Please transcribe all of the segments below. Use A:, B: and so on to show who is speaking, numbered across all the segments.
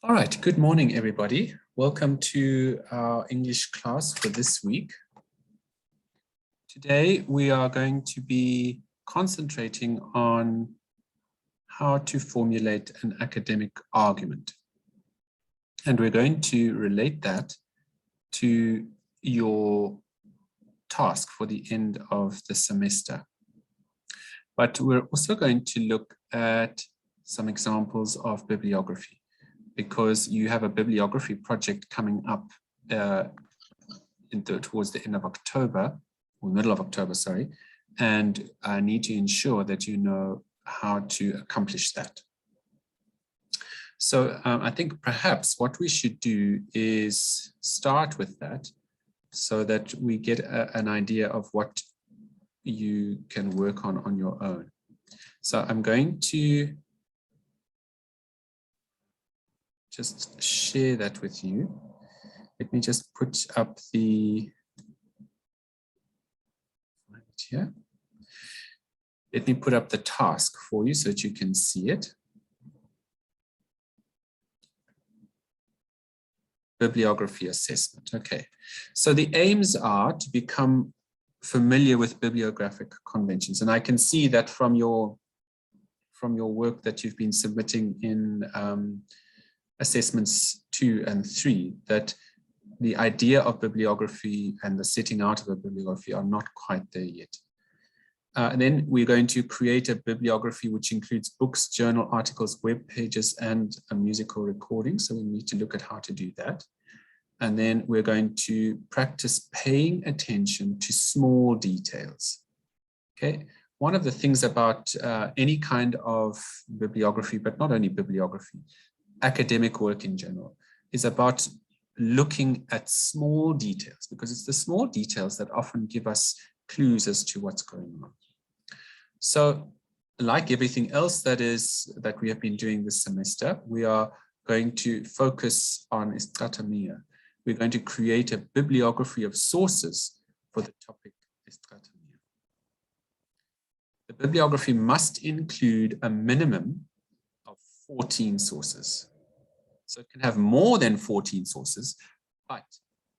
A: All right, good morning, everybody. Welcome to our English class for this week. Today, we are going to be concentrating on how to formulate an academic argument. And we're going to relate that to your task for the end of the semester. But we're also going to look at some examples of bibliography, because you have a bibliography project coming up towards the end of October, or middle of October, sorry, and I need to ensure that you know how to accomplish that. So I think perhaps what we should do is start with that so that we get an idea of what you can work on your own. So I'm going to just share that with you. Let me just put up the here. Let me put up the task for you so that you can see it. Bibliography assessment. Okay, so the aims are to become familiar with bibliographic conventions, and I can see that from your work that you've been submitting in assessments 2 and 3, that the idea of bibliography and the setting out of a bibliography are not quite there yet. And then we're going to create a bibliography which includes books, journal articles, web pages, and a musical recording. So we need to look at how to do that. And then we're going to practice paying attention to small details. Okay. One of the things about any kind of bibliography, but not only bibliography, academic work in general, is about looking at small details, because it's the small details that often give us clues as to what's going on. So, like everything else that we have been doing this semester, we are going to focus on istratamia. We're going to create a bibliography of sources for the topic istratamia. The bibliography must include a minimum of 14 sources. So it can have more than 14 sources, but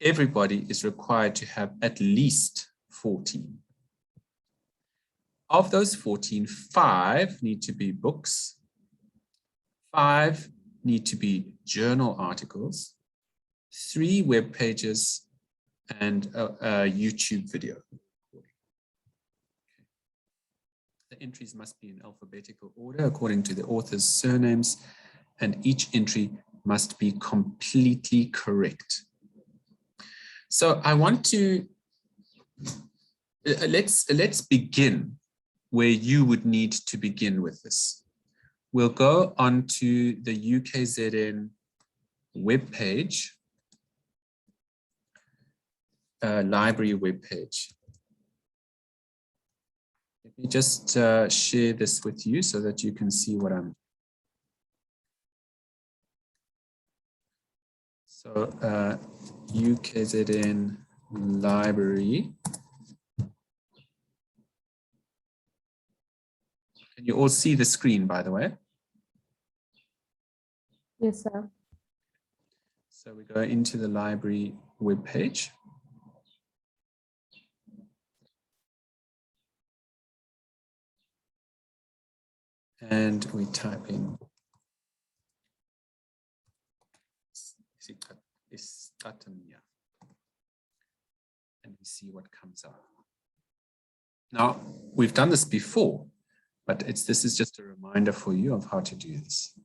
A: everybody is required to have at least 14. Of those 14, 5 need to be books, 5 need to be journal articles, 3 web pages, and a YouTube video. The entries must be in alphabetical order according to the author's surnames, and each entry must be completely correct. So I want to, let's begin where you would need to begin with this. We'll go onto the UKZN webpage, library webpage. Let me just share this with you so that you can see what I'm. So UKZN library. Can you all see the screen, by the way?
B: Yes, sir.
A: So we go into the library webpage. And we type in istratamia, and we see what comes up. Now, we've done this before, but this is just a reminder for you of how to do this.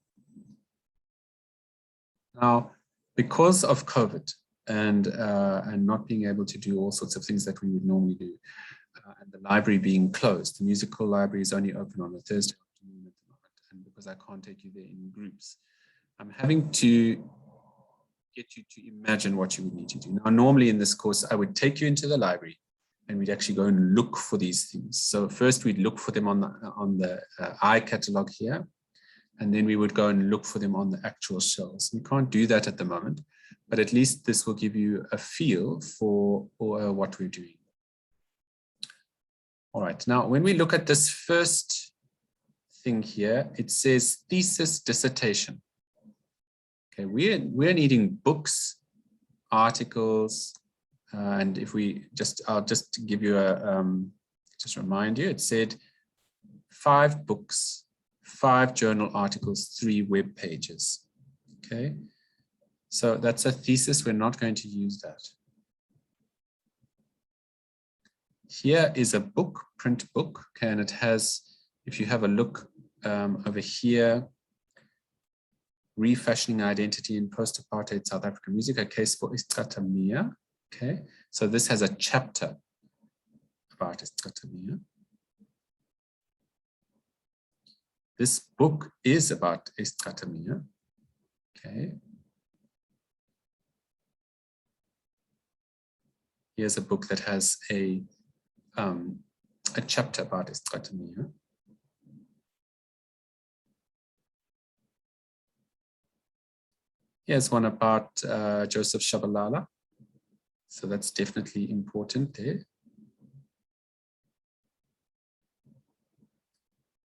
A: Now, because of COVID and not being able to do all sorts of things that we would normally do, and the library being closed, the musical library is only open on a Thursday afternoon at the moment, and because I can't take you there in groups, I'm having to get you to imagine what you would need to do. Now, normally in this course, I would take you into the library and we'd actually go and look for these things. So first we'd look for them on the iCatalog here, and then we would go and look for them on the actual shelves. We can't do that at the moment, but at least this will give you a feel for what we're doing. All right, now when we look at this first thing here, it says Thesis Dissertation. Okay, we're needing books, articles, and if we I'll just give you just remind you, it said 5 books, 5 journal articles, 3 web pages. Okay, so that's a thesis. We're not going to use that. Here is a book, print book, okay, and it has, if you have a look over here, refashioning identity in post-apartheid South African music, a case for Isicathamiya. Okay, so this has a chapter about Isicathamiya. This book is about Isicathamiya. Okay. Here's a book that has a chapter about Isicathamiya. Here's one about Joseph Shabalala. So that's definitely important there.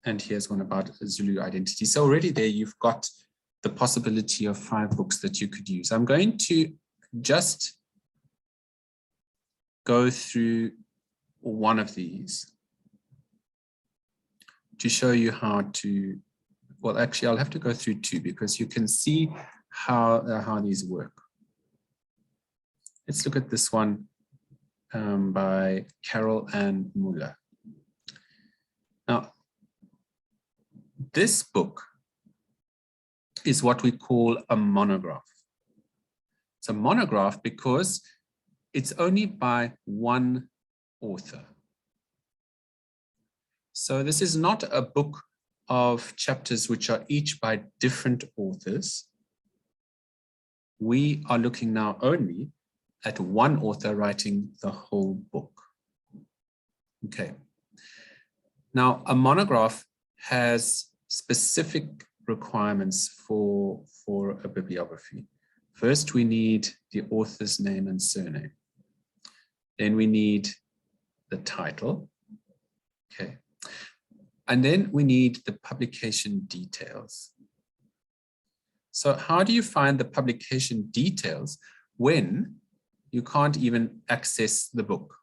A: And here's one about Zulu identity. So already there you've got the possibility of 5 books that you could use. I'm going to just go through one of these to show you how to, well, actually, I'll have to go through 2 because you can see how these work. Let's look at this one by Carol Ann Muller. Now, this book is what we call a monograph. It's a monograph because it's only by one author. So this is not a book of chapters which are each by different authors. We are looking now only at one author writing the whole book. Okay. Now, a monograph has specific requirements for a bibliography. First, we need the author's name and surname. Then we need the title. Okay. And then we need the publication details. So how do you find the publication details when you can't even access the book?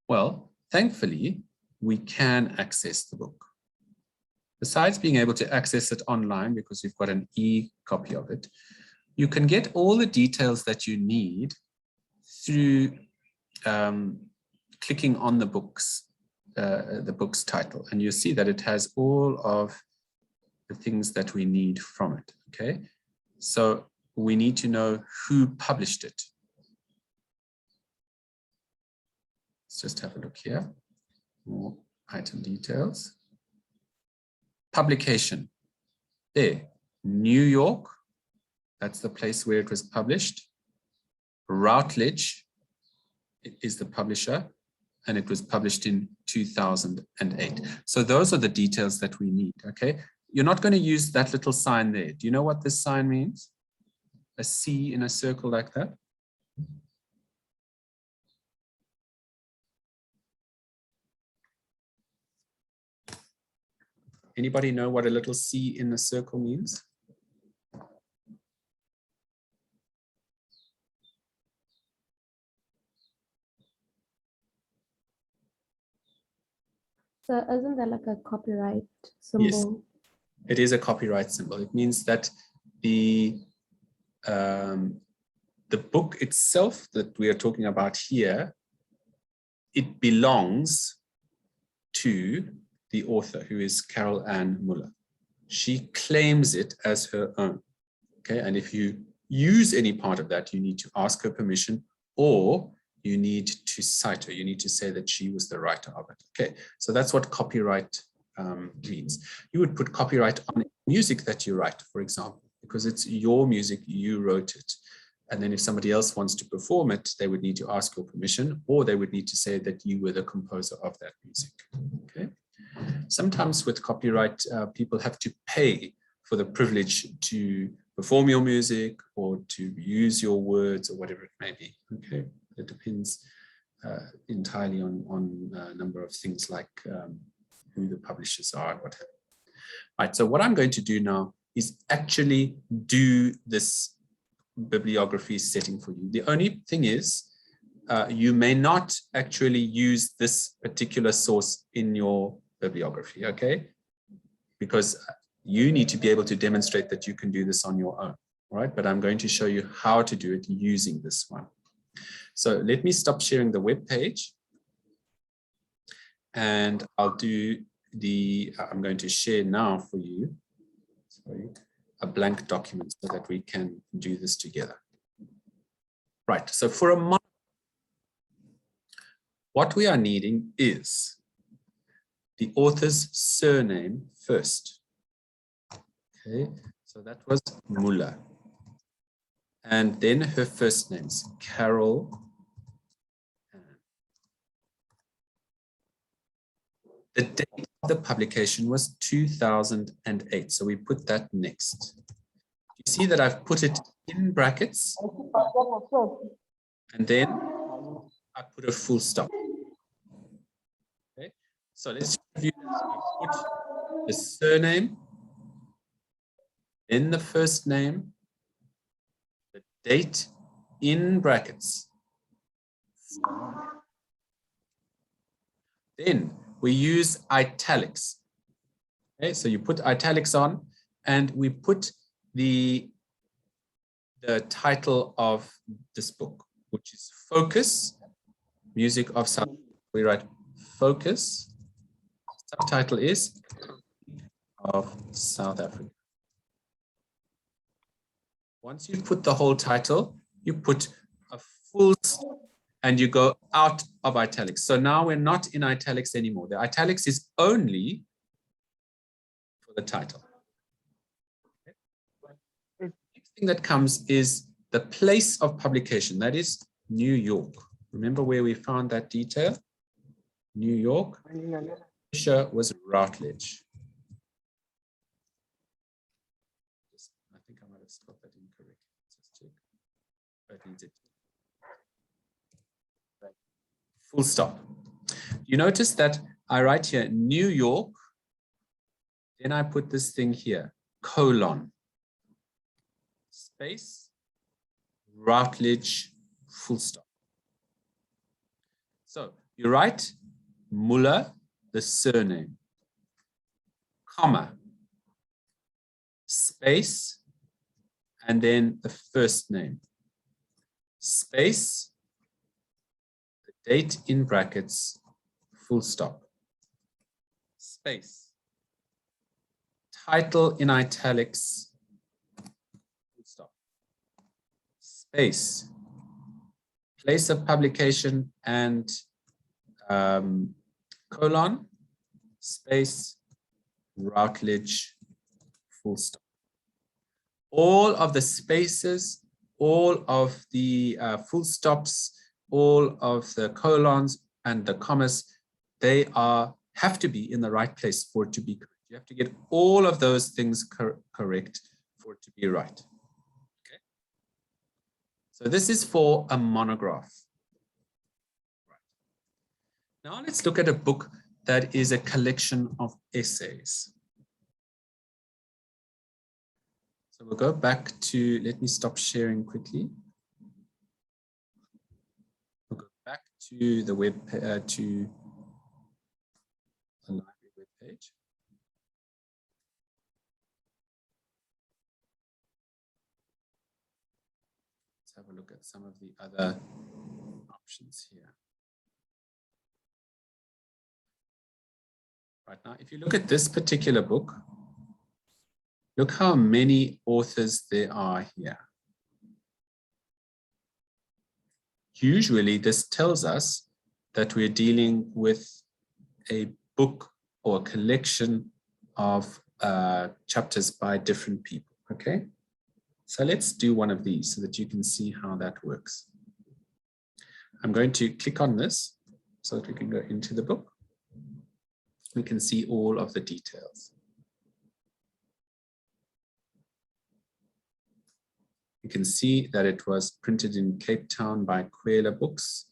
A: Well, thankfully, we can access the book. Besides being able to access it online, because we've got an e-copy of it, you can get all the details that you need through clicking on the book's title. And you see that it has all of the things that we need from it, okay? So we need to know who published it. Let's just have a look here. More item details. Publication. There, New York. That's the place where it was published. Routledge is the publisher, and it was published in 2008. So those are the details that we need, okay? You're not going to use that little sign there. Do you know what this sign means? A C in a circle like that? Anybody know what a little C in a circle means?
B: So isn't that like a copyright symbol?
A: Yes, it is a copyright symbol. It means that the book itself that we are talking about here, it belongs to the author, who is Carol Ann Muller. She claims it as her own. Okay, and if you use any part of that, you need to ask her permission, or you need to cite her. You need to say that she was the writer of it. Okay, so that's what copyright means. You would put copyright on music that you write, for example, because it's your music, you wrote it. And then if somebody else wants to perform it, they would need to ask your permission, or they would need to say that you were the composer of that music. Okay. Sometimes with copyright, people have to pay for the privilege to perform your music or to use your words or whatever it may be. Okay. It depends entirely on a number of things like who the publishers are and what have you. Right, so what I'm going to do now is actually do this bibliography setting for you. The only thing is, you may not actually use this particular source in your bibliography, okay? Because you need to be able to demonstrate that you can do this on your own, right? But I'm going to show you how to do it using this one. So let me stop sharing the web page, and I'll do I'm going to share now for you, sorry, a blank document so that we can do this together. Right, so for a what we are needing is the author's surname first. Okay, so that was Muller. And then her first names, Carol. The date of the publication was 2008, so we put that next. You see that I've put it in brackets, and then I put a full stop. Okay, so let's review this. I put the surname, then the first name, the date in brackets. Then we use italics. Okay, so you put italics on, and we put the title of this book, which is Focus, Music of South Africa. We write Focus. Subtitle is of South Africa. Once you put the whole title, you put a full stop and you go out of italics. So now we're not in italics anymore. The italics is only for the title. Okay. The next thing that comes is the place of publication. That is New York. Remember where we found that detail? New York. Publisher was Routledge. I think I might have spelled that incorrectly. Just check. That needs it. Full stop. You notice that I write here New York, then I put this thing here, colon, space, Routledge, full stop. So you write Muller, the surname, comma, space, and then the first name, space, the date in brackets, full stop, space, title in italics, full stop, space, place of publication and colon, space, Routledge, full stop. All of the spaces, all of the full stops, all of the colons and the commas, they have to be in the right place for it to be correct. You have to get all of those things correct for it to be right. Okay. So this is for a monograph. Right. Now let's look at a book that is a collection of essays. So we'll go back to, let me stop sharing quickly. We'll go back to the web, to the library web page. Let's have a look at some of the other options here. Right now, if you look at this particular book, look how many authors there are here. Usually this tells us that we're dealing with a book or a collection of chapters by different people, okay? So let's do one of these so that you can see how that works. I'm going to click on this so that we can go into the book. We can see all of the details. You can see that it was printed in Cape Town by Kwela Books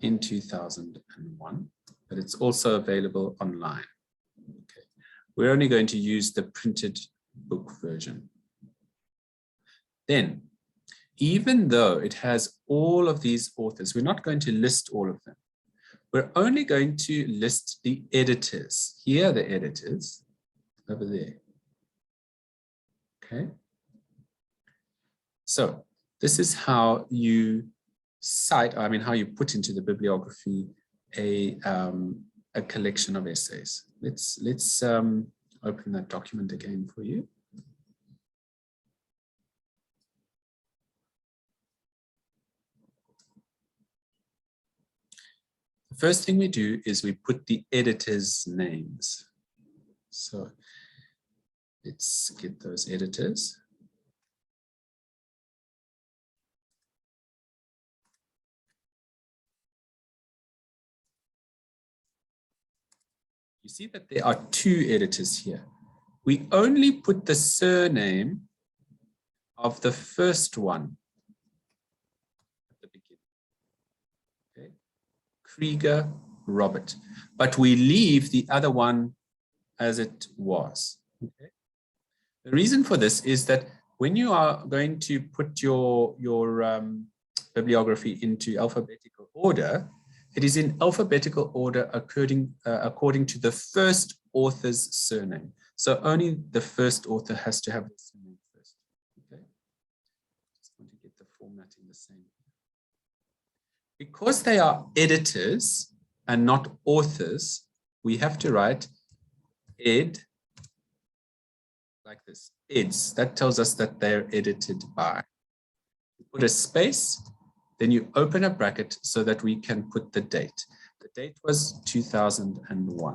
A: in 2001, but it's also available online. Okay. We're only going to use the printed book book version. Then, even though it has all of these authors, we're not going to list all of them. We're only going to list the editors. Here are the editors, over there. Okay. So this is how you cite, I mean, how you put into the bibliography a collection of essays. Let's open that document again for you. The first thing we do is we put the editors' names. So let's get those editors. You see that there are two editors here. We only put the surname of the first one at the beginning. Okay. Krieger, Robert. But we leave the other one as it was. Okay. The reason for this is that when you are going to put your bibliography into alphabetical order, it is in alphabetical order according to the first author's surname. So only the first author has to have the surname first. Okay. Just want to get the formatting the same. Because they are editors and not authors, we have to write ed like this. Eds. That tells us that they're edited by. You put a space. Then you open a bracket so that we can put the date. The date was 2001.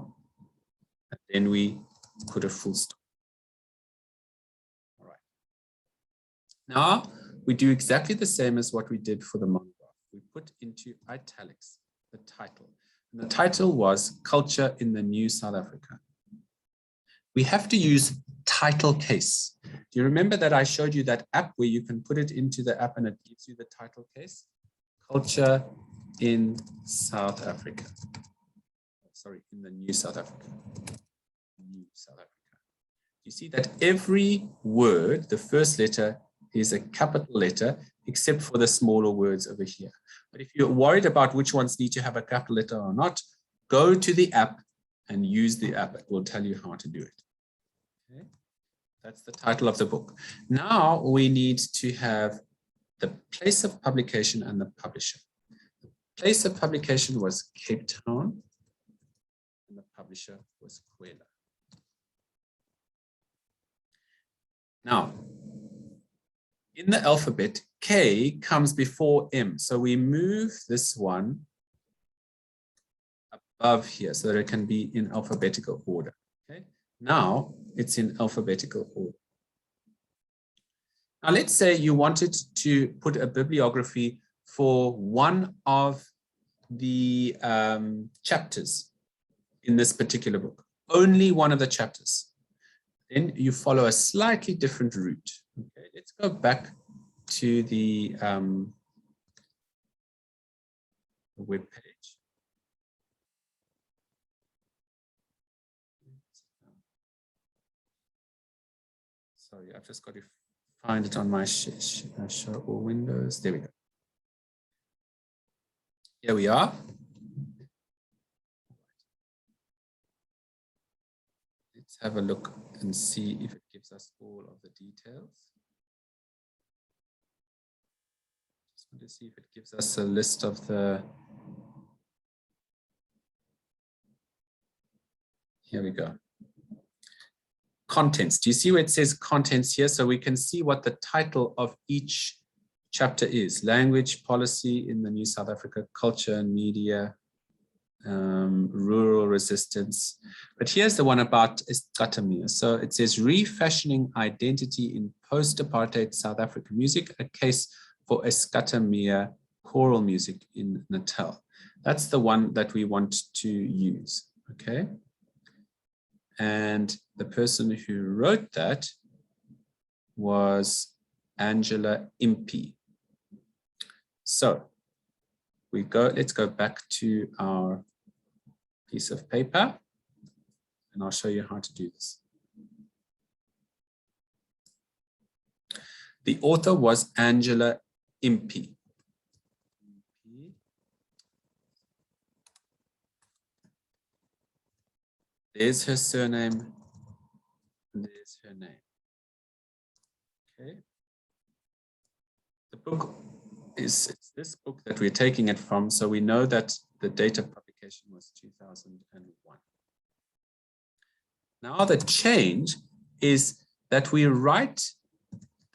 A: And then we put a full stop. All right. Now we do exactly the same as what we did for the monograph. We put into italics the title. And the title was Culture in the New South Africa. We have to use title case. Do you remember that I showed you that app where you can put it into the app and it gives you the title case? Culture in South Africa. Sorry, in the New South Africa. New South Africa. You see that every word, the first letter is a capital letter, except for the smaller words over here. But if you're worried about which ones need to have a capital letter or not, go to the app and use the app. It will tell you how to do it. Okay. That's the title of the book. Now we need to have the place of publication and the publisher. The place of publication was Cape Town, and the publisher was Kwela. Now, in the alphabet, K comes before M. So we move this one above here so that it can be in alphabetical order. Okay. Now it's in alphabetical order. Now, let's say you wanted to put a bibliography for one of the chapters in this particular book, only one of the chapters. Then you follow a slightly different route. Okay, let's go back to the web page. Sorry, I've just got to find it on my show all windows. There we go. Here we are. Let's have a look and see if it gives us all of the details. Just want to see if it gives us a list of the. Here we go. Contents. Do you see where it says contents here? So we can see what the title of each chapter is. Language policy in the New South Africa, culture and media, rural resistance. But here's the one about Isicathamiya. So it says refashioning identity in post-apartheid South African music, a case for Isicathamiya choral music in Natal. That's the one that we want to use, okay? And the person who wrote that was Angela Impey. So let's go back to our piece of paper and I'll show you how to do this. The author was Angela Impey. There's her surname, there's her name. Okay. The book it's this book that we're taking it from, so we know that the date of publication was 2001. Now the change is that we write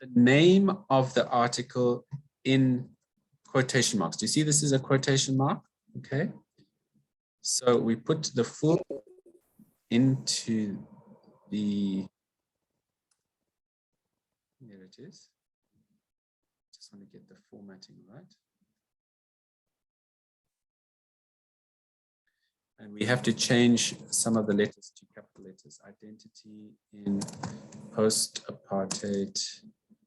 A: the name of the article in quotation marks. Do you see this is a quotation mark? Okay. So we put the full into the, here it is. Just want to get the formatting right. And we have to change some of the letters to capital letters. Identity in post-apartheid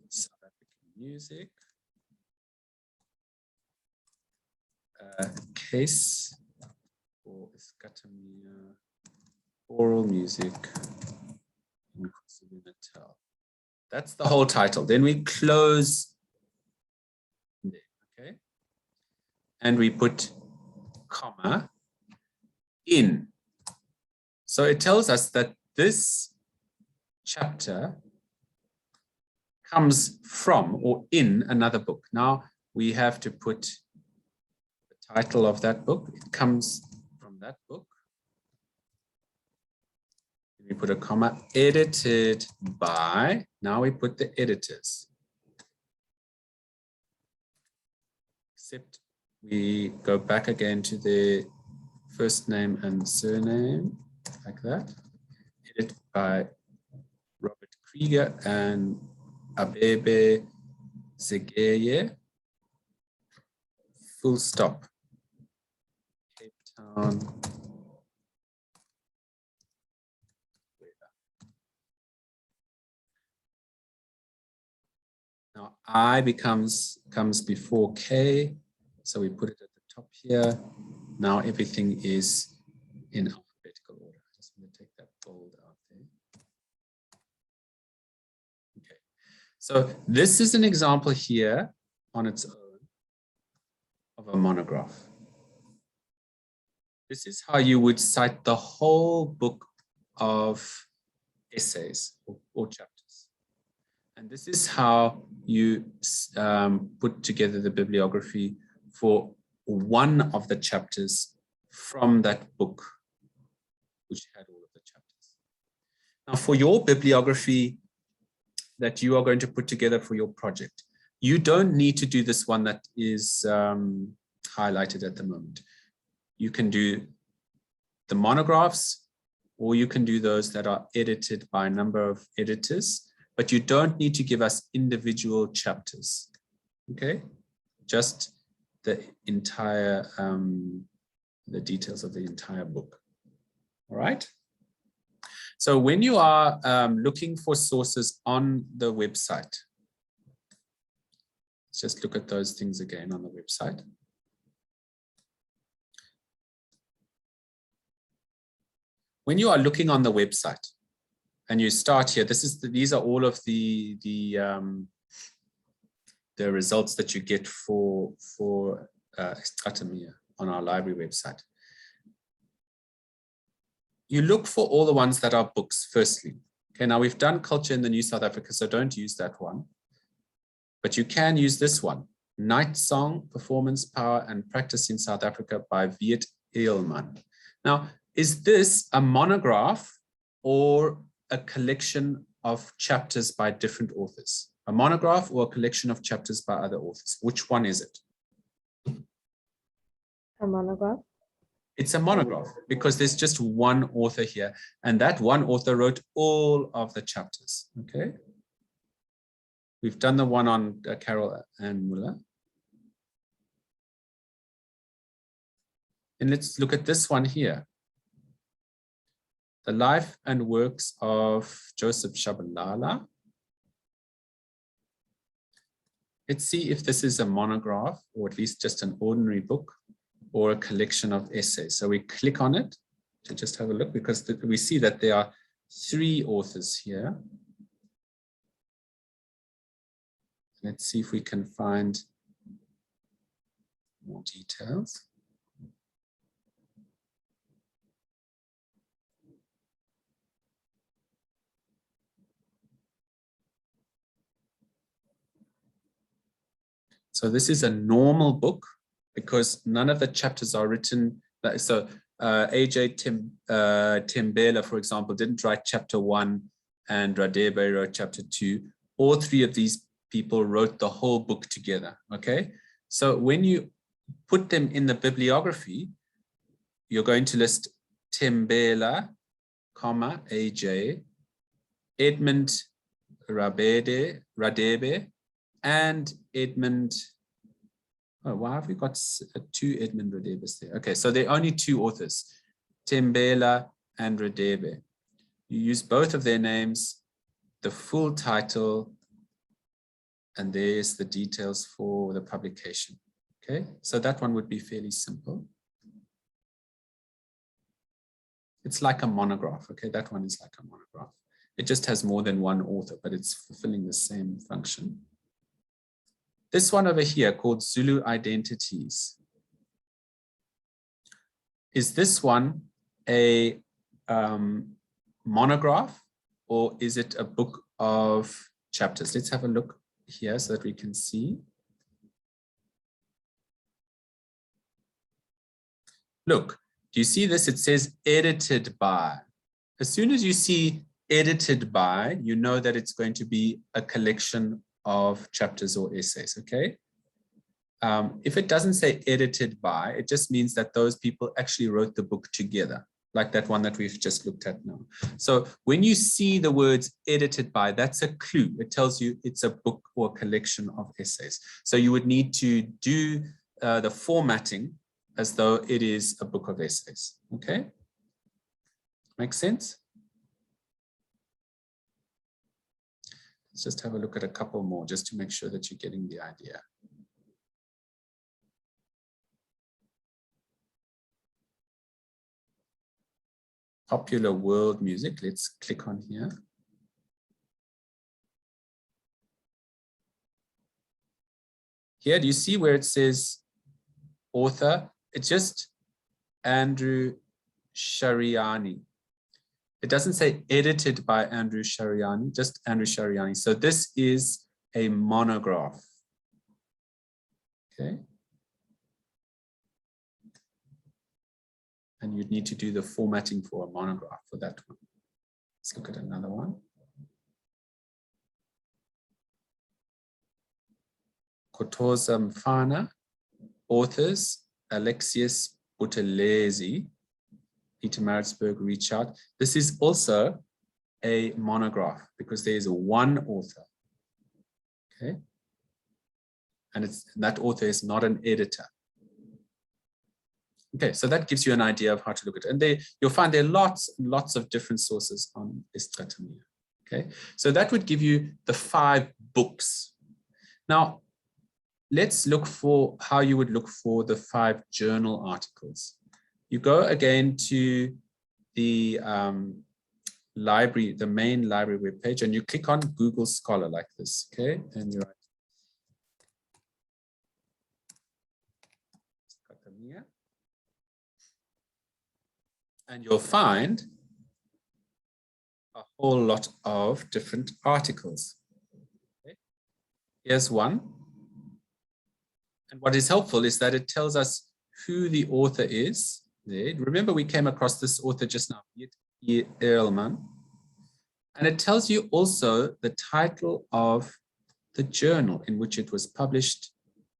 A: South African music. Case for Iscatamia oral music in KwaZulu-Natal. That's the whole title. Then we close there, okay? And we put comma in. So it tells us that this chapter comes from or in another book. Now we have to put the title of that book. It comes from that book. We put a comma, edited by. Now we put the editors. Except we go back again to the first name and surname, like that. Edited by Robert Krieger and Abebe Zegeye. Full stop. Cape Town. Now I comes before K, so we put it at the top here. Now everything is in alphabetical order. I just want to take that bold out there. Okay, so this is an example here on its own of a monograph. This is how you would cite the whole book of essays or chapters. And this is how you put together the bibliography for one of the chapters from that book, which had all of the chapters. Now, for your bibliography that you are going to put together for your project, you don't need to do this one that is highlighted at the moment. You can do the monographs, or you can do those that are edited by a number of editors. But you don't need to give us individual chapters, okay? Just the entire, the details of the entire book, all right? So when you are looking for sources on the website, let's just look at those things again on the website. When you are looking on the website, and you start here, these are all of the results that you get for Iscatamia on our library website. You look for all the ones that are books, firstly. Okay, now we've done culture in the New South Africa, so don't use that one. But you can use this one, Night Song, Performance, Power, and Practice in South Africa by Viet Eilman. Now, is this a monograph or a collection of chapters by different authors? A monograph or a collection of chapters by other authors? Which one is it?
B: A monograph.
A: It's a monograph because there's just one author here, and that one author wrote all of the chapters, okay? We've done the one on Carol Ann Muller. And let's look at this one here. The life and works of Joseph Shabalala. Let's see if this is a monograph, or at least just an ordinary book, or a collection of essays. So we click on it to just have a look, because we see that there are 3 authors here. Let's see if we can find more details. So this is a normal book because none of the chapters are written. So A.J. Tembela, for example, didn't write chapter 1 and Radebe wrote chapter 2. All three of these people wrote the whole book together, okay? So when you put them in the bibliography, you're going to list Tembela, comma, A.J., Edmund Radebe, and Edmund. Oh, why have we got two Edmund Radebes there? Okay, so there are only two authors, Tembela and Radebe. You use both of their names, the full title, and there's the details for the publication. Okay, so that one would be fairly simple. It's like a monograph. Okay, that one is like a monograph. It just has more than one author, but it's fulfilling the same function. This one over here called Zulu Identities. Is this one a monograph or is it a book of chapters? Let's have a look here so that we can see. Look, do you see this? It says edited by. As soon as you see edited by, you know that it's going to be a collection of chapters or essays, okay? If it doesn't say edited by, it just means that those people actually wrote the book together, like that one that we've just looked at now. So when you see the words edited by, that's a clue. It tells you it's a book or a collection of essays. So you would need to do the formatting as though it is a book of essays, okay? Make sense? Let's just have a look at a couple more just to make sure that you're getting the idea. Popular world music, let's click on here. Here, do you see where it says author? It's just Andrew Shariani. It doesn't say edited by Andrew Shariani, just Andrew Shariani. So this is a monograph. Okay. And you'd need to do the formatting for a monograph for that one. Let's look at another one. Kotoza Mfana, authors, Alexius Buthelezi, Peter Maritzburg, reach out. This is also a monograph because there is one author, okay? And that author is not an editor. Okay, so that gives you an idea of how to look at it. And you'll find there are lots and lots of different sources on Istratamia. Okay, so that would give you the 5 books. Now, let's look for how you would look for the 5 journal articles. You go again to the library, the main library webpage, and you click on Google Scholar like this, okay? And you're and you'll find a whole lot of different articles. Okay. Here's one. And what is helpful is that it tells us who the author is. There. Remember, we came across this author just now, Earlman. And it tells you also the title of the journal in which it was published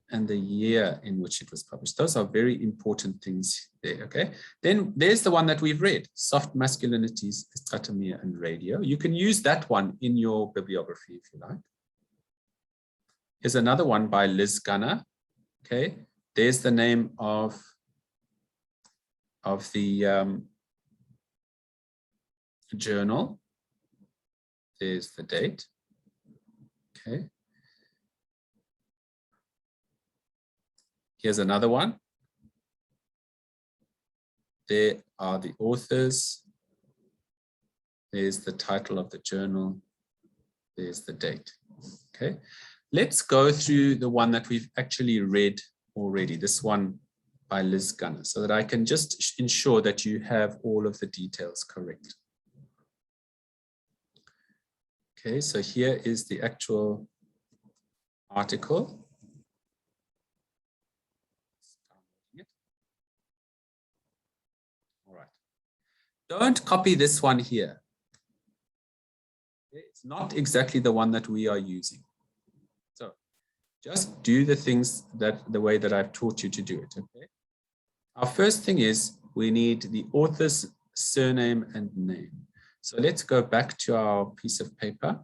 A: and the year in which it was published. Those are very important things there, okay? Then there's the one that we've read, Soft Masculinities, Istratamia and Radio. You can use that one in your bibliography if you like. Here's another one by Liz Gunner, okay? There's the name of the journal. There's the date, okay? Here's another one. There are the authors. There's the title of the journal. There's the date. Okay. Let's go through the one that we've actually read already, this one by Liz Gunner, so that I can just ensure that you have all of the details correct. Okay, so here is the actual article. All right. Don't copy this one here. It's not exactly the one that we are using. So just do the things the way that I've taught you to do it, okay? Our first thing is we need the author's surname and name. So let's go back to our piece of paper.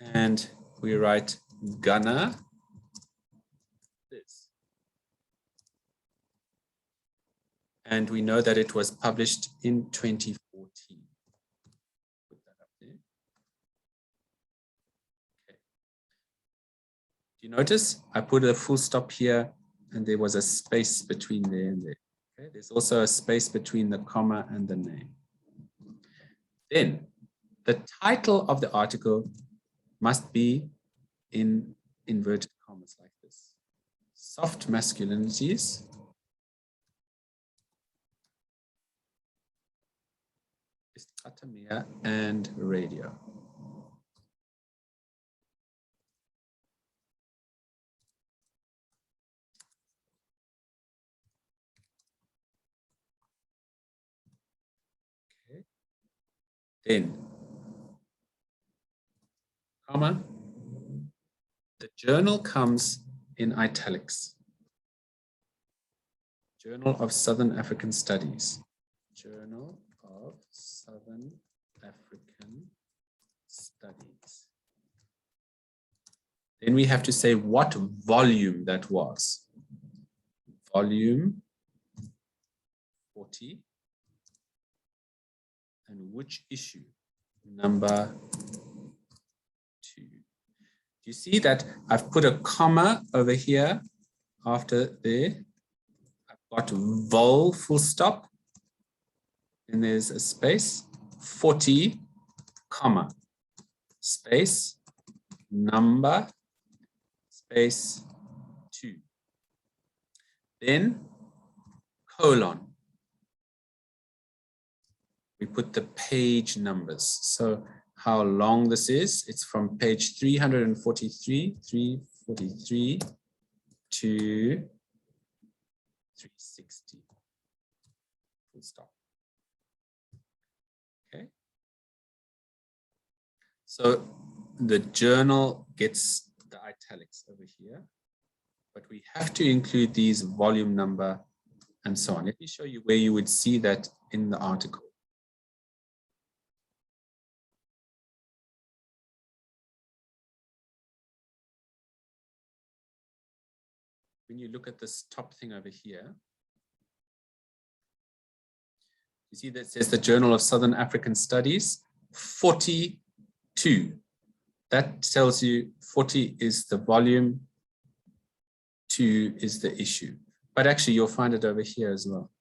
A: And we write Gunner this. And we know that it was published in 2014. Put that up there. Okay. Do you notice I put a full stop here and there was a space between there and there. Okay. There's also a space between the comma and the name. Then the title of the article must be in inverted commas like this. Soft masculinities. And radio. Okay. Then, comma, the journal comes in italics. Journal of Southern African Studies. Journal of Southern African Studies. Then we have to say what volume that was. Volume 40. And which issue? Number 2. Do you see that I've put a comma over here after there? I've got vol full stop. And there's a space, 40, comma, space, number, space 2. Then colon. We put the page numbers. So how long this is, it's from page 343 to 360. Full stop. Okay. So the journal gets the italics over here, but we have to include these volume number and so on. Let me show you where you would see that in the article. When you look at this top thing over here, you see that it says the Journal of Southern African Studies, 42. That tells you 40 is the volume, 2 is the issue. But actually, you'll find it over here as well.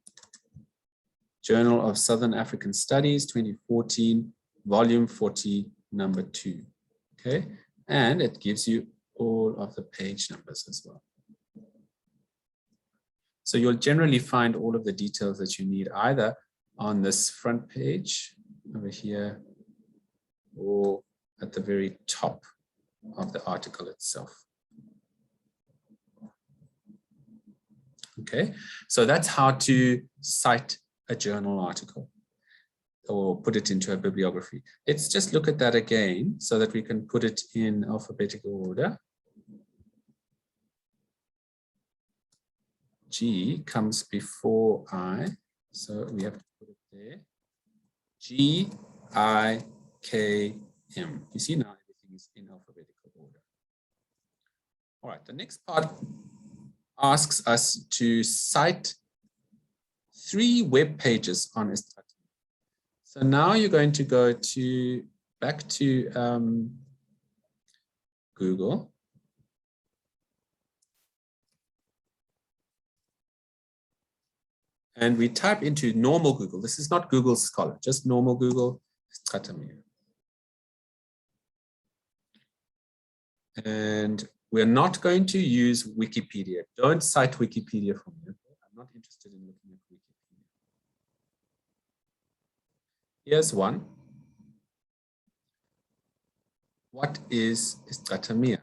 A: Journal of Southern African Studies, 2014, volume 40, number 2. Okay, and it gives you all of the page numbers as well. So you'll generally find all of the details that you need either on this front page over here or at the very top of the article itself. Okay, so that's how to cite a journal article or put it into a bibliography. Let's just look at that again so that we can put it in alphabetical order. G comes before I, so we have to put it there. G, I, K, M. You see now everything is in alphabetical order. All right, the next part asks us to cite 3 web pages on Untitled. So now you're going to go back to Google. And we type into normal Google. This is not Google Scholar, just normal Google, Stratamia. And we're not going to use Wikipedia. Don't cite Wikipedia for me. I'm not interested in looking at Wikipedia. Here's one. What is Stratamia?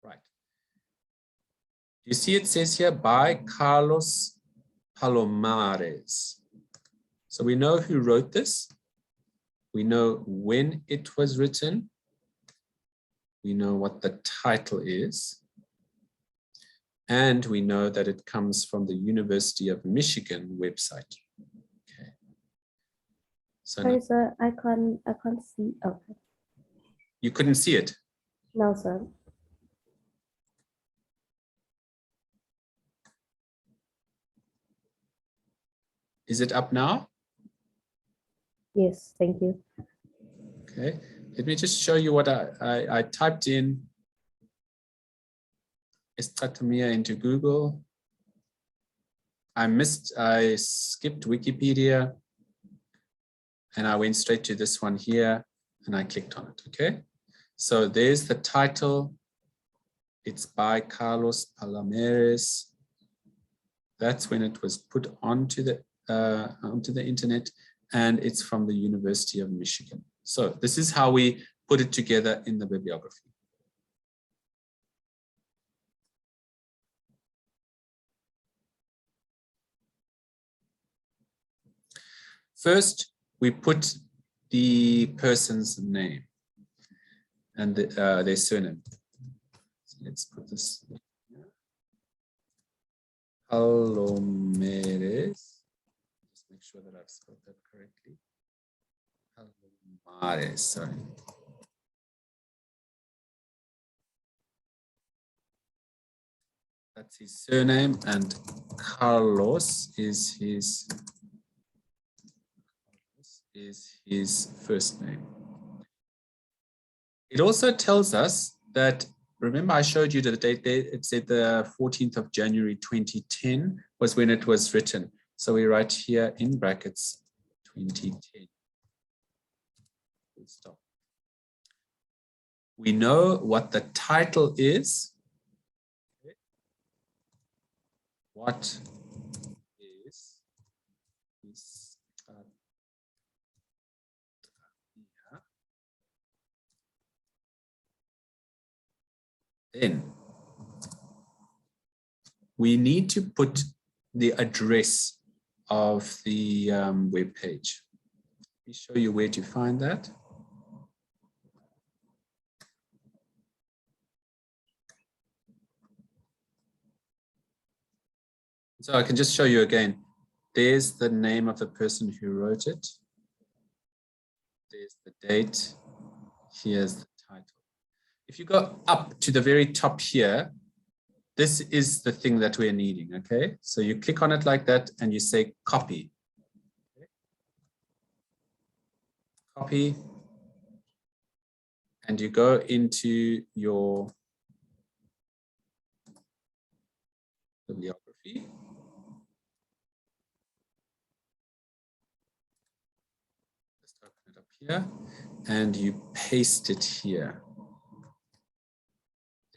A: Right. You see it says here by Carlos Palomares. So we know who wrote this. We know when it was written. We know what the title is. And we know that it comes from the University of Michigan website. Okay. So
B: Sorry, sir, I can't see. Okay.
A: You couldn't see it?
B: No, sir.
A: Is it up now?
B: Yes, thank you.
A: Okay, let me just show you what I typed in Stratamia into Google. I skipped Wikipedia and I went straight to this one here and I clicked on it, okay? So there's the title. It's by Carlos Palomares. That's when it was put onto the internet, and it's from the University of Michigan. So this is how we put it together in the bibliography. First, we put the person's name and their surname. So let's put this. Palomares. Just make sure that I've spelled that correctly. Palomares, sorry. That's his surname, and Carlos is his first name. It also tells us that, remember I showed you the date there, it said the 14th of January 2010 was when it was written. So we write here in brackets 2010. Full stop. We know what the title is. What is this? Then we need to put the address of the web page. Let me show you where to find that. So I can just show you again. There's the name of the person who wrote it. There's the date. Here's the title. If you go up to the very top here, this is the thing that we're needing, okay? So you click on it like that and you say copy. Okay. Copy. And you go into your bibliography. Just open it up here and you paste it here.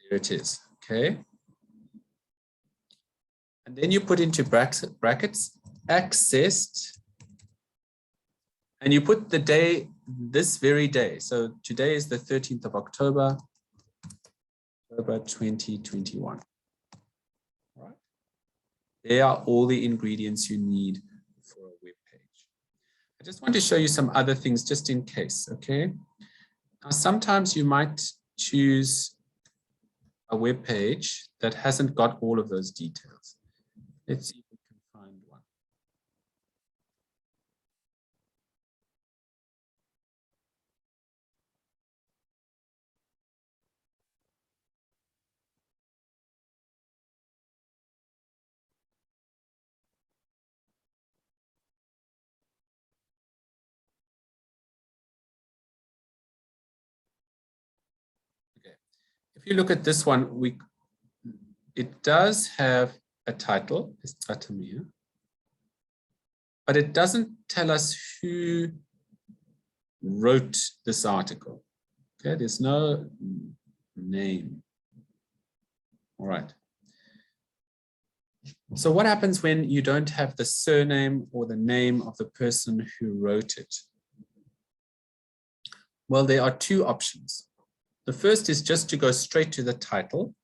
A: There it is, okay? And then you put into brackets, accessed, and you put the day, this very day. So today is the 13th of October 2021. All right. There are all the ingredients you need for a web page. I just want to show you some other things just in case, okay? Now, sometimes you might choose a web page that hasn't got all of those details. Let's see if we can find one. Okay, if you look at this one, it does have a title, Istratamia, but it doesn't tell us who wrote this article. Okay, there's no name. All right. So what happens when you don't have the surname or the name of the person who wrote it? Well, there are two options. The first is just to go straight to the title.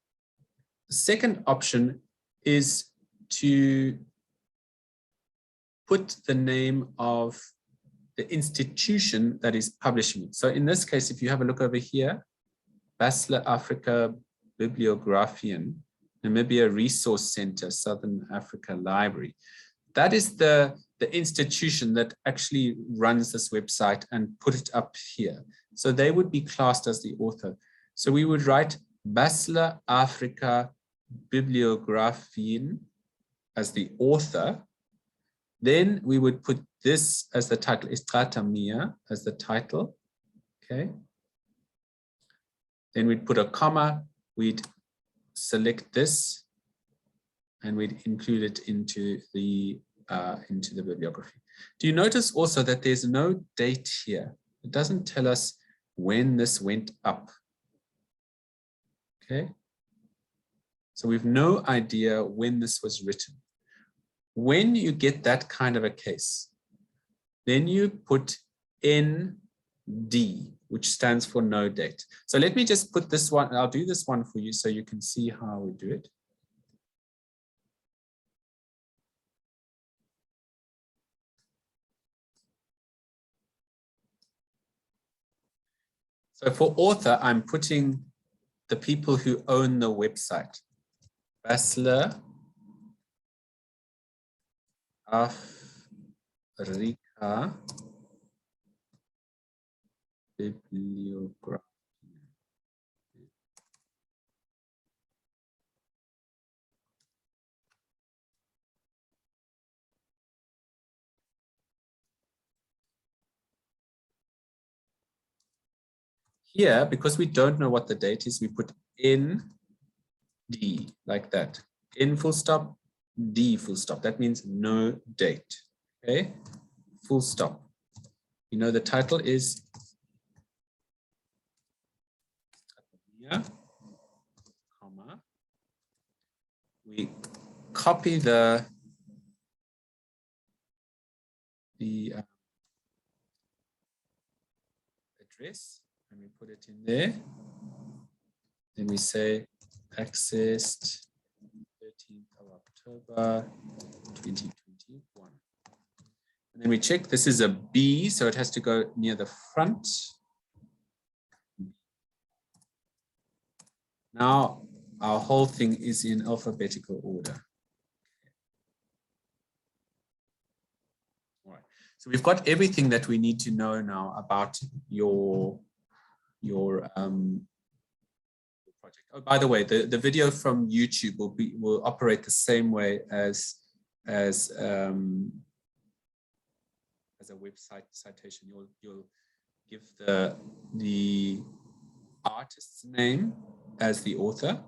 A: The second option is to put the name of the institution that is publishing it. So in this case, if you have a look over here, Basler Africa Bibliographian, Namibia Resource Center, Southern Africa Library. That is the institution that actually runs this website and put it up here. So they would be classed as the author. So we would write Basler Africa Bibliographian as the author. Then we would put this as the title, Istratamia as the title. Okay. Then we'd put a comma, we'd select this, and we'd include it into the bibliography. Do you notice also that there's no date here? It doesn't tell us when this went up. Okay. So we've no idea when this was written. When you get that kind of a case, then you put ND, which stands for no date. So let me just put this one, I'll do this one for you so you can see how we do it. So for author, I'm putting the people who own the website. Basler Africa Bibliography. Here, because we don't know what the date is, we put ND like that. N full stop, D full stop. That means no date. Okay, full stop. You know the title is comma. We copy the address and we put it in there. Then we say accessed 13th of October 2021. And then we check, this is a B, so it has to go near the front. Now our whole thing is in alphabetical order. All right. So we've got everything that we need to know now about your project. Oh, by the way, the video from YouTube will operate the same way as a website citation. You'll give the artist's name as the author.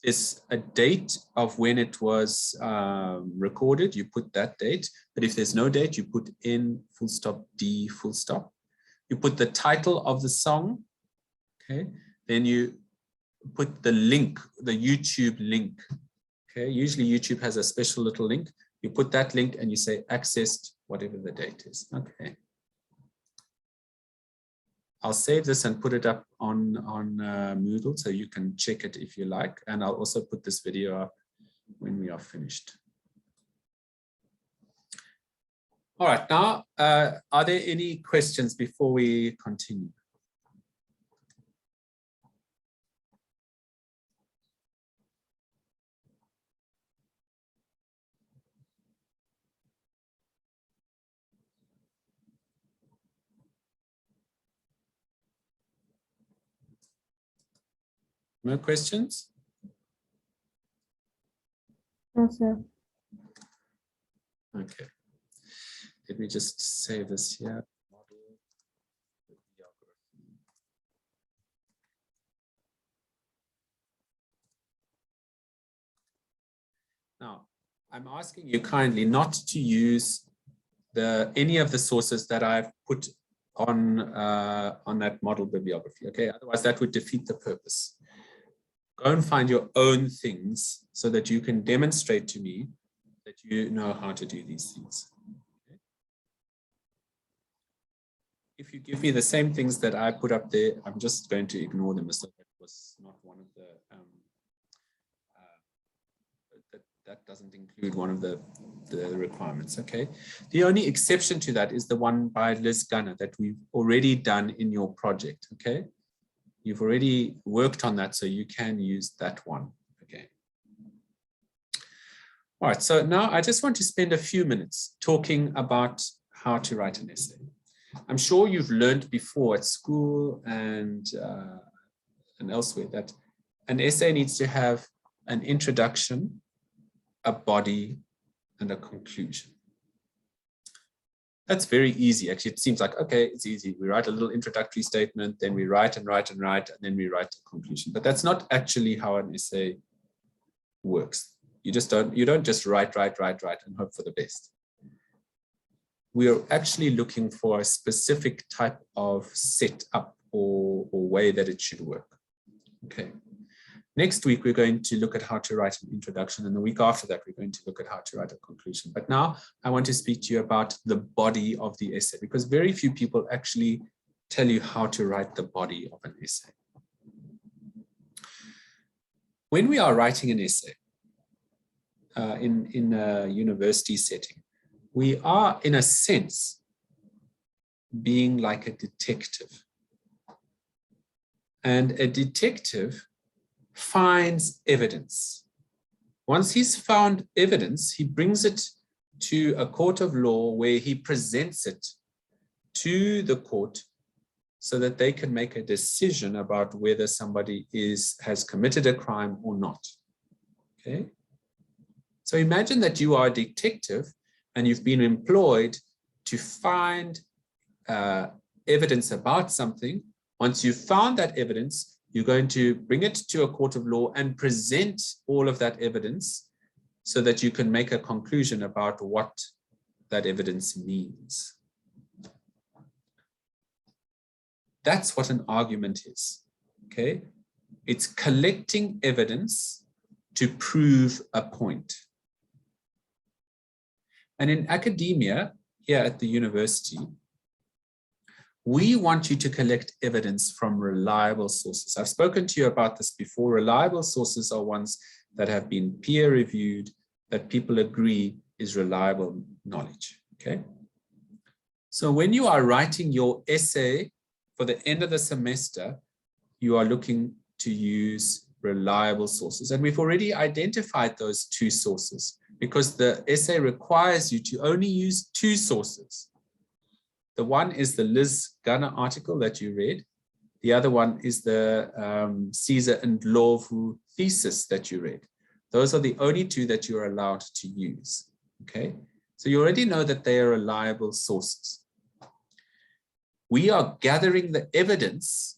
A: If there's a date of when it was recorded, you put that date. But if there's no date, you put N full stop, D full stop. You put the title of the song. Okay. Then you put the link, the YouTube link. Okay. Usually YouTube has a special little link. You put that link and you say accessed, whatever the date is. Okay. I'll save this and put it up on Moodle so you can check it if you like. And I'll also put this video up when we are finished. All right, now, are there any questions before we continue? No questions?
B: No, sir.
A: Okay. Let me just save this here. Model bibliography. I'm asking you kindly not to use any of the sources that I've put on that model bibliography, okay? Otherwise that would defeat the purpose. Go and find your own things so that you can demonstrate to me that you know how to do these things. Okay? If you give me the same things that I put up there, I'm just going to ignore them as though that was not one of the that doesn't include one of the requirements, okay? The only exception to that is the one by Liz Gunner that we've already done in your project, okay? You've already worked on that, so you can use that one, okay? All right, so now I just want to spend a few minutes talking about how to write an essay. I'm sure you've learned before at school and elsewhere that an essay needs to have an introduction, a body, and a conclusion. That's very easy. Actually, it seems like, okay, it's easy. We write a little introductory statement, then we write and write and write, and then we write a conclusion. But that's not actually how an essay works. You don't just write and hope for the best. We are actually looking for a specific type of setup or way that it should work. Okay. Next week, we're going to look at how to write an introduction, and the week after that, we're going to look at how to write a conclusion. But now I want to speak to you about the body of the essay, because very few people actually tell you how to write the body of an essay. When we are writing an essay in a university setting, we are, in a sense, being like a detective. And a detective finds evidence. Once he's found evidence, he brings it to a court of law where he presents it to the court so that they can make a decision about whether somebody has committed a crime or not. Okay? So imagine that you are a detective and you've been employed to find evidence about something. Once you've found that evidence, you're going to bring it to a court of law and present all of that evidence so that you can make a conclusion about what that evidence means. That's what an argument is, okay? It's collecting evidence to prove a point. And in academia, here at the university, we want you to collect evidence from reliable sources. I've spoken to you about this before. Reliable sources are ones that have been peer reviewed, that people agree is reliable knowledge, okay? So when you are writing your essay for the end of the semester, you are looking to use reliable sources. And we've already identified those two sources because the essay requires you to only use two sources. The one is the Liz Gunner article that you read. The other one is the Caesar and Lovu thesis that you read. Those are the only two that you're allowed to use, okay? So you already know that they are reliable sources. We are gathering the evidence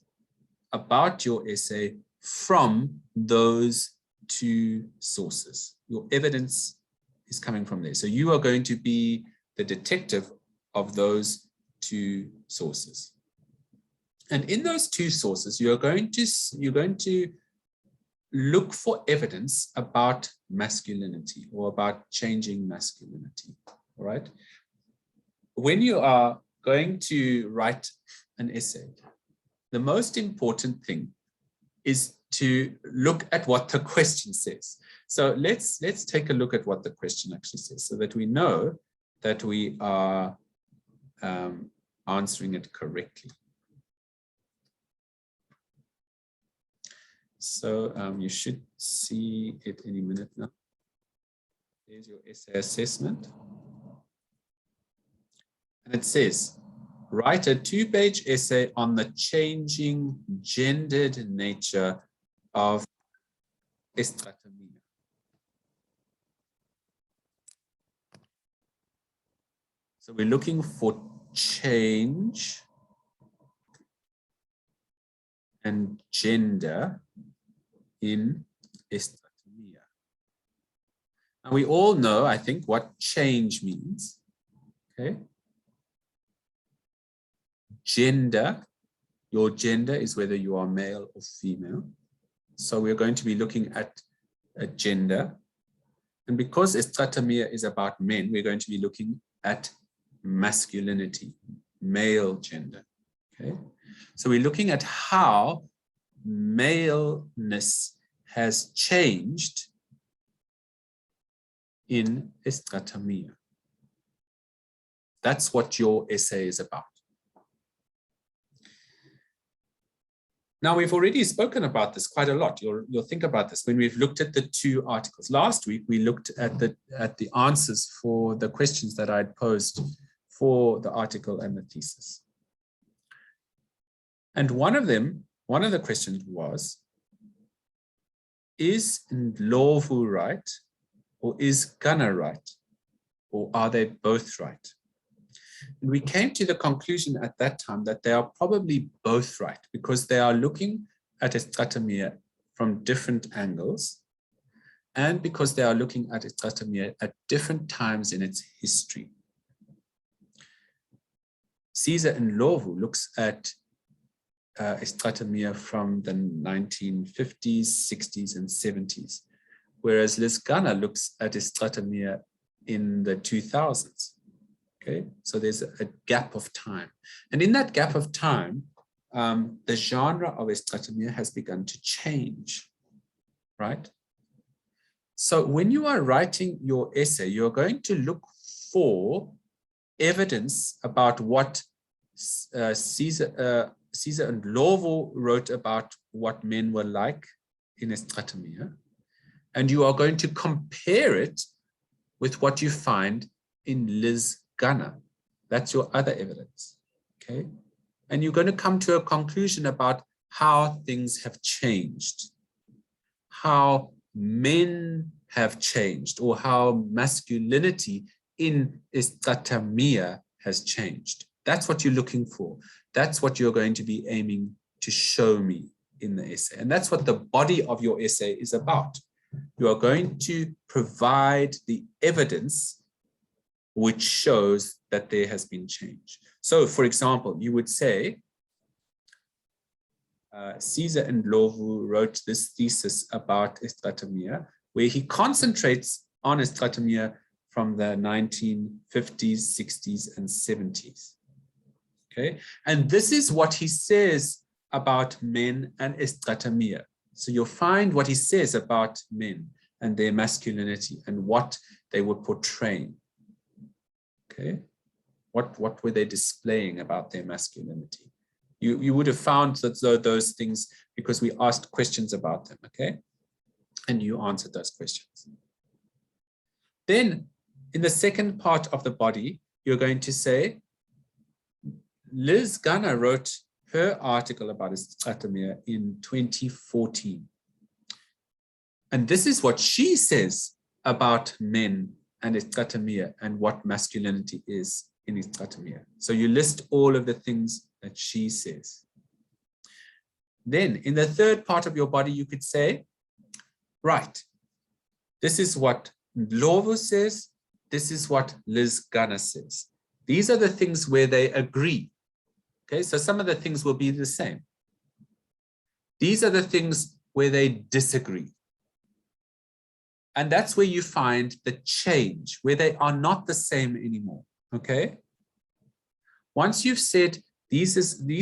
A: about your essay from those two sources. Your evidence is coming from there. So you are going to be the detective of those two sources. And in those two sources, you're going to look for evidence about masculinity or about changing masculinity, all right? When you are going to write an essay, the most important thing is to look at what the question says. So let's take a look at what the question actually says so that we know that we are answering it correctly. So you should see it any minute now. There's your essay assessment. And it says, write a 2-page essay on the changing gendered nature of estratomia. So we're looking for change and gender in estratomia. And we all know, I think, what change means. Okay. Gender, your gender is whether you are male or female. So we're going to be looking at a gender. And because estratomia is about men, we're going to be looking at masculinity, male gender. Okay. So we're looking at how maleness has changed in estratomia. That's what your essay is about. Now, we've already spoken about this quite a lot. You'll think about this when we've looked at the two articles. Last week, we looked at the answers for the questions that I'd posed for the article and the thesis. And one of the questions was, is Ndlovu right? Or is Gunnar right? Or are they both right? And we came to the conclusion at that time that they are probably both right, because they are looking at estratomia from different angles, and because they are looking at estratomia at different times in its history. Caesar Ndlovu looks at estratomia from the 1950s, 60s, and 70s, whereas Liz Gunnar looks at estratomia in the 2000s. Okay, so there's a gap of time. And in that gap of time, the genre of estratomia has begun to change, right? So when you are writing your essay, you're going to look for evidence about what Caesar Ndlovu wrote about what men were like in estratomia. And you are going to compare it with what you find in Liz Gunnar. That's your other evidence, okay? And you're going to come to a conclusion about how things have changed, how men have changed, or how masculinity in estratomia has changed. That's what you're looking for. That's what you're going to be aiming to show me in the essay. And that's what the body of your essay is about. You are going to provide the evidence which shows that there has been change. So, for example, you would say, Caesar Ndlovu wrote this thesis about estratomia, where he concentrates on estratomia from the 1950s, 60s, and 70s. Okay, and this is what he says about men and estratomia. So you'll find what he says about men and their masculinity and what they were portraying. Okay, what were they displaying about their masculinity? You would have found that those things because we asked questions about them, okay? And you answered those questions. Then in the second part of the body, you're going to say, Liz Gunnar wrote her article about estratomia in 2014. And this is what she says about men and estratomia and what masculinity is in estratomia. So you list all of the things that she says. Then in the third part of your body, you could say, right, this is what Ndlovu says, this is what Liz Gunnar says. These are the things where they agree. Okay, so some of the things will be the same. These are the things where they disagree. And that's where you find the change, where they are not the same anymore, okay? Once you've said, these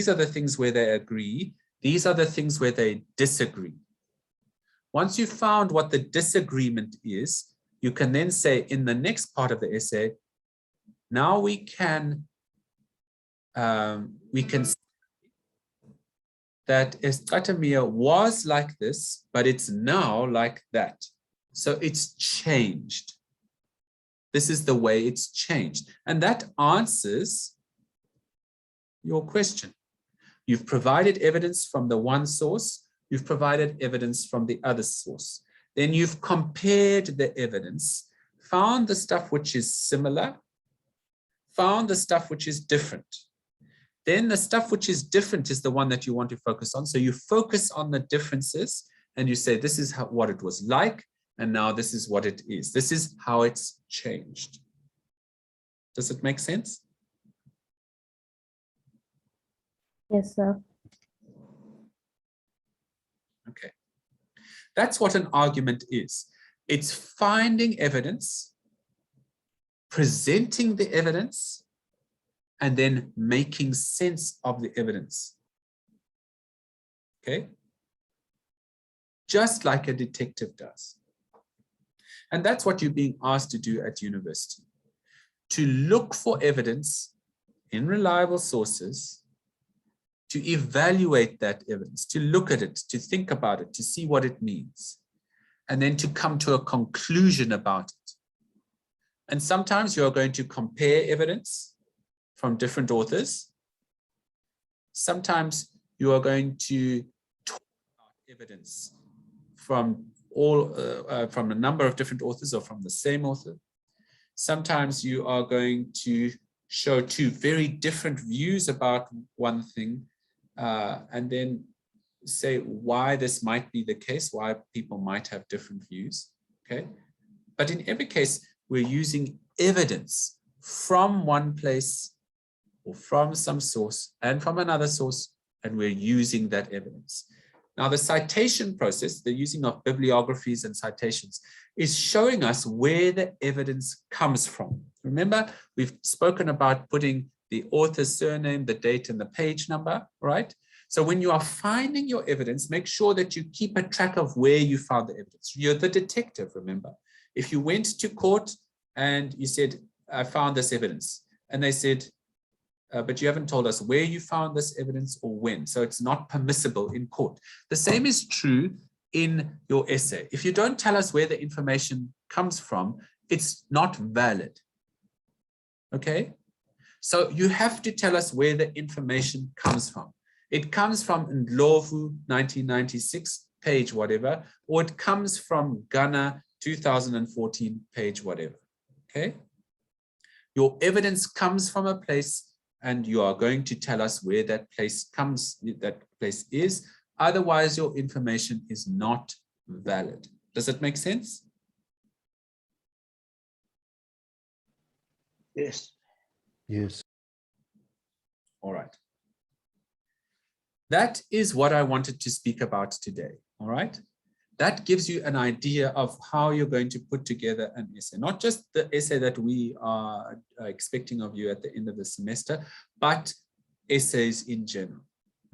A: are the things where they agree, these are the things where they disagree. Once you've found what the disagreement is, you can then say in the next part of the essay, now we can say that estratomia was like this, but it's now like that. So it's changed. This is the way it's changed. And that answers your question. You've provided evidence from the one source. You've provided evidence from the other source. Then you've compared the evidence, found the stuff which is similar, found the stuff which is different. Then the stuff which is different is the one that you want to focus on. So you focus on the differences and you say, this is what it was like. and now this is what it is. This is how it's changed. Does it make sense?
B: Yes, sir.
A: Okay. That's what an argument is. It's finding evidence, presenting the evidence, and then making sense of the evidence. Okay? Just like a detective does. And that's what you're being asked to do at university. To look for evidence in reliable sources, to evaluate that evidence, to look at it, to think about it, to see what it means, and then to come to a conclusion about it. And sometimes you are going to compare evidence from different authors. Sometimes you are going to talk about evidence from from a number of different authors or from the same author. Sometimes you are going to show two very different views about one thing, and then say why this might be the case, why people might have different views. Okay, but in every case, we're using evidence from one place or from some source and from another source, and we're using that evidence. Now, the citation process, the using of bibliographies and citations, is showing us where the evidence comes from. Remember, we've spoken about putting the author's surname, the date, and the page number, right? So when you are finding your evidence, make sure that you keep a track of where you found the evidence. You're the detective, remember. If you went to court and you said, I found this evidence, and they said, but you haven't told us where you found this evidence or when, so it's not permissible in court. The same is true in your essay. If you don't tell us where the information comes from, it's not valid. Okay? So you have to tell us where the information comes from. It comes from Ndlovu 1996, page whatever, or it comes from Ghana 2014, page whatever. Okay? Your evidence comes from a place, and you are going to tell us where that place is. Otherwise, your information is not valid. Does it make sense?
C: Yes.
D: Yes.
A: All right. That is what I wanted to speak about today. All right. That gives you an idea of how you're going to put together an essay, not just the essay that we are expecting of you at the end of the semester, but essays in general.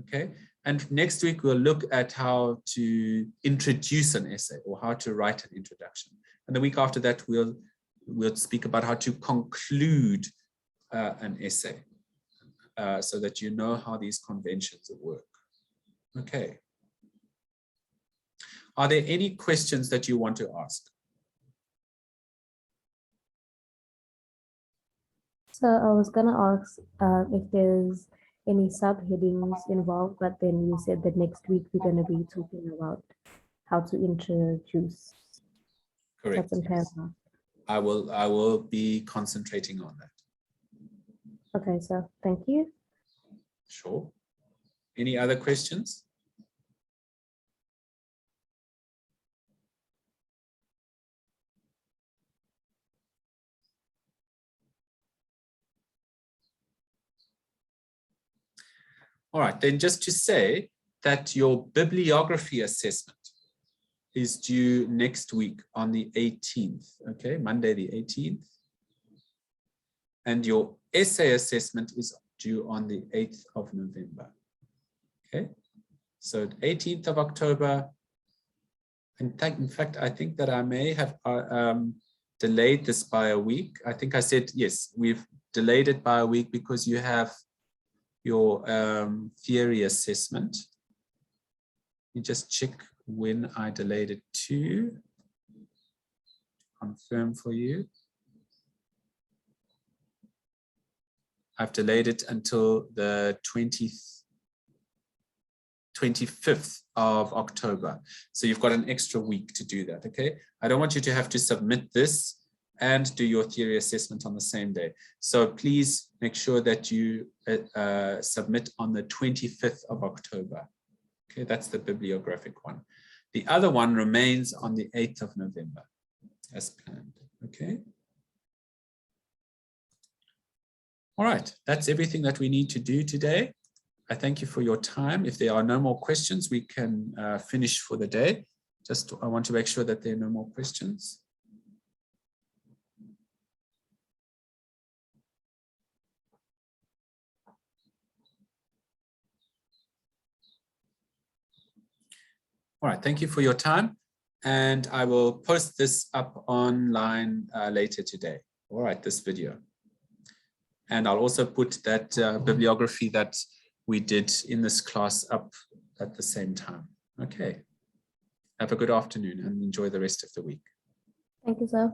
A: Okay. And next week, we'll look at how to introduce an essay or how to write an introduction. And the week after that, we'll speak about how to conclude an essay so that you know how these conventions work. Okay. Are there any questions that you want to ask?
B: So I was gonna ask if there's any subheadings involved, but then you said that next week we're gonna be talking about how to introduce.
A: Correct. I will be concentrating on that.
B: Okay, so thank you.
A: Sure. Any other questions? All right, then just to say that your bibliography assessment is due next week on the 18th, okay, Monday the 18th. And your essay assessment is due on the 8th of November, okay? So 18th of October, in fact, I think that I may have delayed this by a week. I think I said, yes, we've delayed it by a week because you have your theory assessment. You just check when I delayed it to confirm for you. I've delayed it until the 25th of October. So you've got an extra week to do that, okay? I don't want you to have to submit this and do your theory assessment on the same day. So please make sure that you submit on the 25th of October. Okay, that's the bibliographic one. The other one remains on the 8th of November as planned. Okay. All right, that's everything that we need to do today. I thank you for your time. If there are no more questions, we can finish for the day. I want to make sure that there are no more questions. All right, thank you for your time. And I will post this up online later today. All right, this video. And I'll also put that bibliography that we did in this class up at the same time. Okay. Have a good afternoon and enjoy the rest of the week.
B: Thank you, sir.